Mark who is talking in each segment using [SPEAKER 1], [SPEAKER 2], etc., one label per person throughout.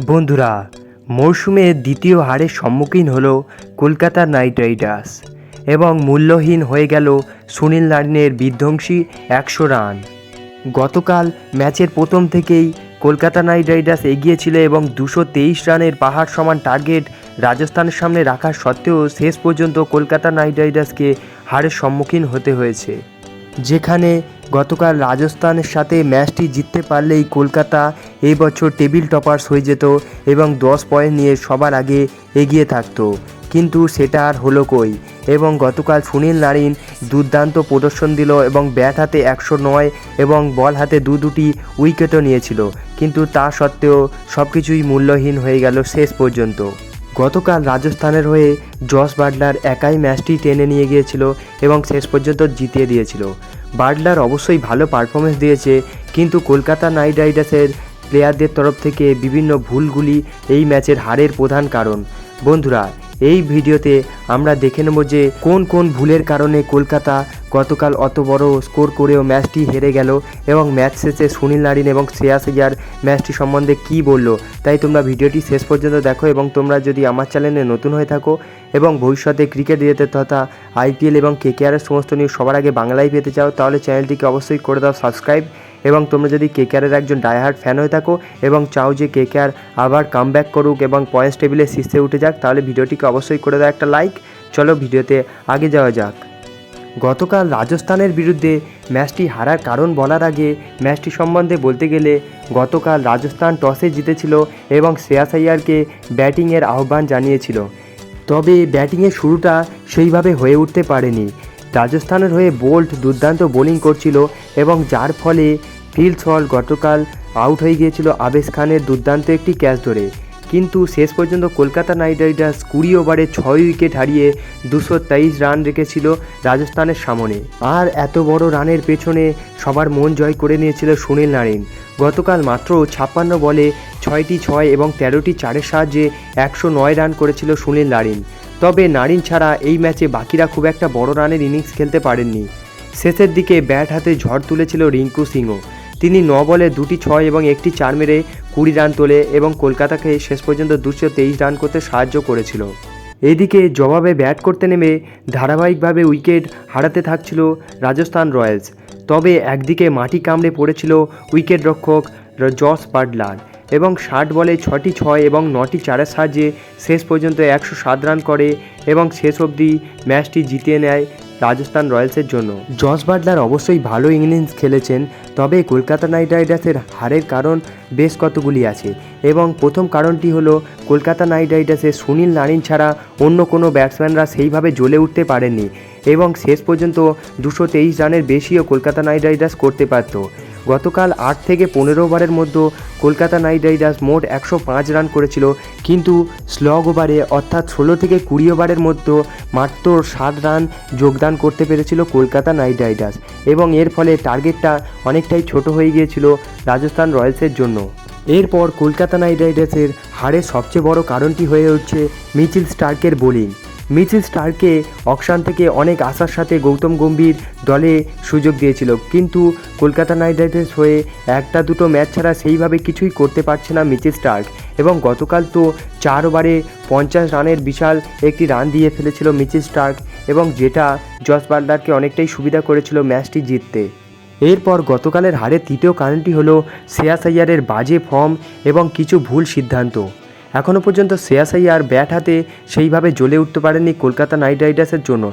[SPEAKER 1] বন্ধুরা, মরশুমে দ্বিতীয় হারের সম্মুখীন হল কলকাতা নাইট রাইডার্স এবং মূল্যহীন হয়ে গেল সুনীল নারিনের বিধ্বংসী 100 রান। গতকাল ম্যাচের প্রথম থেকেই কলকাতা নাইট রাইডার্স এগিয়ে ছিল এবং 223 রানের পাহাড় সমান টার্গেট রাজস্থানের সামনে রাখা সত্ত্বেও শেষ পর্যন্ত কলকাতা নাইট রাইডার্সকে হারের সম্মুখীন হতে হয়েছে, যেখানে গতকাল রাজস্থানের সাথে ম্যাচটি জিততে পারলেই কলকাতা এই বছর টেবিল টপার্স হয়ে যেত এবং 10 পয়েন্ট নিয়ে সবার আগে এগিয়ে থাকতো, কিন্তু সেটা আর হলো কই। এবং গতকাল সুনীল নারিন দুর্দান্ত প্রদর্শন দিল এবং ব্যাট হাতে 109 এবং বল হাতে দুটি উইকেটও নিয়েছিল, কিন্তু তা সত্ত্বেও সব কিছুই মূল্যহীন হয়ে গেল শেষ পর্যন্ত। গতকাল রাজস্থানের হয়ে জস বাটলার একাই ম্যাচটি টেনে নিয়ে গিয়েছিল এবং শেষ পর্যন্ত জিতিয়ে দিয়েছিল। বাটলার অবশ্যই ভালো পারফরমেন্স দিয়েছে, কিন্তু কলকাতা নাইট রাইডার্সের প্লেয়ারদের তরফ থেকে বিভিন্ন ভুলগুলি এই ম্যাচের হারের প্রধান কারণ। বন্ধুরা, এই ভিডিওতে আমরা দেখে নেব যে কোন কোন ভুলের কারণে কলকাতা গতকাল অত বড় স্কোর করেও ম্যাচটি হেরে গেল এবং ম্যাচ শেষে সুনীল নারিন এবং শ্রেয়াস আইয়ার ম্যাচটি সম্বন্ধে কী বলল। তাই তোমরা ভিডিওটি শেষ পর্যন্ত দেখো এবং তোমরা যদি আমার চ্যানেলে নতুন হয়ে থাকো এবং ভবিষ্যতে ক্রিকেট রিলেটেড তথা আইপিএল এবং কেকেআরের সমস্ত নিউজ সবার আগে বাংলায় পেতে চাও, তাহলে চ্যানেলটিকে অবশ্যই করে দাও সাবস্ক্রাইব। এবং তোমরা যদি কেকেআরের একজন ডাইহার্ড ফ্যান হয়ে থাকো এবং চাও যে কেকেআর আবার কামব্যাক করুক এবং পয়েন্টস টেবিলে শীর্ষে উঠে যাক, তাহলে ভিডিওটিকে অবশ্যই করে দাও একটা লাইক। চলো ভিডিওতে আগে যাওয়া যাক। গতকাল রাজস্থানের বিরুদ্ধে ম্যাচটি হারার কারণ বলার আগে ম্যাচটি সম্বন্ধে বলতে গেলে গতকাল রাজস্থান টসে জিতেছিল এবং শ্রেয়াস আইয়ারকে ব্যাটিংয়ের আহ্বান জানিয়েছিল, তবে ব্যাটিংয়ের শুরুটা সেইভাবে হয়ে উঠতে পারেনি। রাজস্থানের হয়ে বোল্ট দুর্দান্ত বোলিং করছিল এবং যার ফলে ফিল সল্ট গতকাল আউট হয়ে গিয়েছিল আবেশ খানের দুর্দান্ত একটি ক্যাচ ধরে, কিন্তু শেষ পর্যন্ত কলকাতা নাইট রাইডার্স 20 ওভারে 6 উইকেট হারিয়ে 223 রান রেখেছিল রাজস্থানের সামনে। আর এত বড় রানের পেছনে সবার মন জয় করে নিয়েছিল সুনীল নারিন। গতকাল মাত্র 56 বলে 6টি 6 এবং 13টি 4-এর সাহায্যে 109 রান করেছিল সুনীল নারিন। তবে নারিন ছাড়া এই ম্যাচে বাকিরা খুব একটা বড় রানের ইনিংস খেলতে পারেননি। শেষের দিকে ব্যাট হাতে ঝড় তুলেছিল রিঙ্কু সিংও। তিনি 9 বলে 2টি 6 এবং একটি 4 মেরে 20 রান তোলে এবং কলকাতাকে শেষ পর্যন্ত 223 রান করতে সাহায্য করেছিল। এদিকে জবাবে ব্যাট করতে নেমে ধারাবাহিকভাবে উইকেট হারাতে থাকছিল রাজস্থান রয়্যালস। তবে একদিকে মাটি কামড়ে পড়েছিল উইকেট রক্ষক জস বাটলার এবং 60 বলে 6টি 6 এবং 9টি 4-এর সাহায্যে শেষ পর্যন্ত 107 রান করে এবং শেষ অবধি ম্যাচটি জিতিয়ে নেয় রাজস্থান রয়্যালসের জন্য। জস বাটলার অবশ্যই ভালো ইনিংস খেলেছেন, তবে কলকাতা নাইট রাইডার্সের হারের কারণ বেশ কতগুলি আছে এবং প্রথম কারণটি হলো কলকাতা নাইট রাইডার্সের সুনীল নারিন ছাড়া অন্য কোনো ব্যাটসম্যানরা সেইভাবে জ্বলে উঠতে পারেননি এবং শেষ পর্যন্ত 223 রানের বেশিও কলকাতা নাইট রাইডার্স করতে পারত। গতকাল 8 থেকে 15 ওভারের মধ্যে কলকাতা নাইট রাইডার্স মোট 105 রান করেছিল, কিন্তু স্লগ ওভারে অর্থাৎ 16 থেকে 20 ওভারের মধ্যে মাত্র 7 রান যোগদান করতে পেরেছিল কলকাতা নাইট রাইডার্স এবং এর ফলে টার্গেটটা অনেকটাই ছোট হয়ে গিয়েছিল রাজস্থান রয়্যালসের জন্য। এরপর কলকাতা নাইট রাইডার্সের হারের সবচেয়ে বড় কারণটি হয়ে উঠছে মিচেল স্টার্কের বোলিং। মিচেল স্টার্ককে অকশন থেকে অনেক আশার সাথে গৌতম গম্ভীর দলে সুযোগ দিয়েছিল, কিন্তু কলকাতা নাইট রাইডার্স হয়ে একটা দুটো ম্যাচ ছাড়া সেইভাবে কিছুই করতে পারছে না মিচেল স্টার্ক এবং গতকাল তো 4 ওভারে 50 রানের বিশাল একটি রান দিয়ে ফেলেছিল মিচেল স্টার্ক এবং যেটা জস বাটলারকে অনেকটাই সুবিধা করেছিল ম্যাচটি জিততে। এরপর গতকালের হারের তৃতীয় কারণটি হলো শ্রেয়াস আইয়ারের বাজে ফর্ম এবং কিছু ভুল সিদ্ধান্ত। এখনও পর্যন্ত শ্রেয়াস আইয়ার ব্যাট হাতে সেইভাবে জ্বলে উঠতে পারেনি কলকাতা নাইট রাইডার্সের জন্য।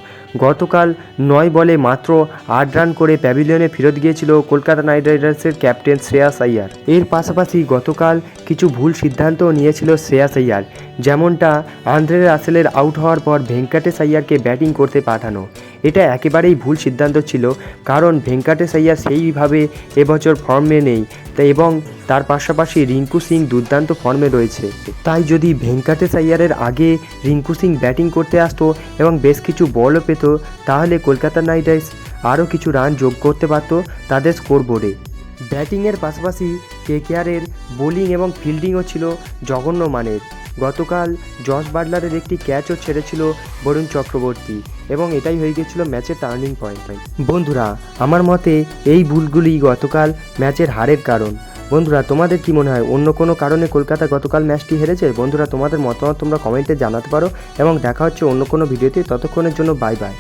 [SPEAKER 1] গতকাল 9 বলে মাত্র 8 রান করে প্যাভিলিয়নে ফেরত গিয়েছিল কলকাতা নাইট রাইডার্সের ক্যাপ্টেন শ্রেয়াস আইয়ার। এর পাশাপাশি গতকাল কিছু ভুল সিদ্ধান্তও নিয়েছিল শ্রেয়াস আইয়ার, যেমনটা আন্দ্রে রাসেলের আউট হওয়ার পর ভেঙ্কটেশ আইয়ারকে ব্যাটিং করতে পাঠানো। এটা একেবারেই ভুল সিদ্ধান্ত ছিল, কারণ ভেঙ্কটেশ আইয়ার সেইভাবে এবছর ফর্মে নেই এবং তার পাশাপাশি রিঙ্কু সিং দুর্দান্ত ফর্মে রয়েছে। তাই যদি ভেঙ্কটেশ আইয়ারের আগে রিঙ্কু সিং ব্যাটিং করতে আসতো এবং বেশ কিছু বলও পেত, তাহলে কলকাতা নাইট রাইডার্স আরও কিছু রান যোগ করতে পারত তাদের স্কোরবোর্ডে। ব্যাটিংয়ের পাশাপাশি কেকেআরের বোলিং এবং ফিল্ডিংও ছিল জঘন্য মানের। গতকাল জস বাটলারের একটি ক্যাচও ছেড়েছিল বরুণ চক্রবর্তী এবং এটাই হয়ে গিয়েছিল ম্যাচের টার্নিং পয়েন্ট। বন্ধুরা, আমার মতে এই ভুলগুলি গতকাল ম্যাচের হারের কারণ। বন্ধুরা তোমাদের কি মনে হয় অন্য কোনো কারণে কলকাতা গতকাল ম্যাচটি হেরেছে? বন্ধুরা তোমাদের মতামত তোমরা কমেন্টে জানাতে পারো এবং দেখা হচ্ছে অন্য কোনো ভিডিওতে। ততক্ষণের জন্য বাই বাই।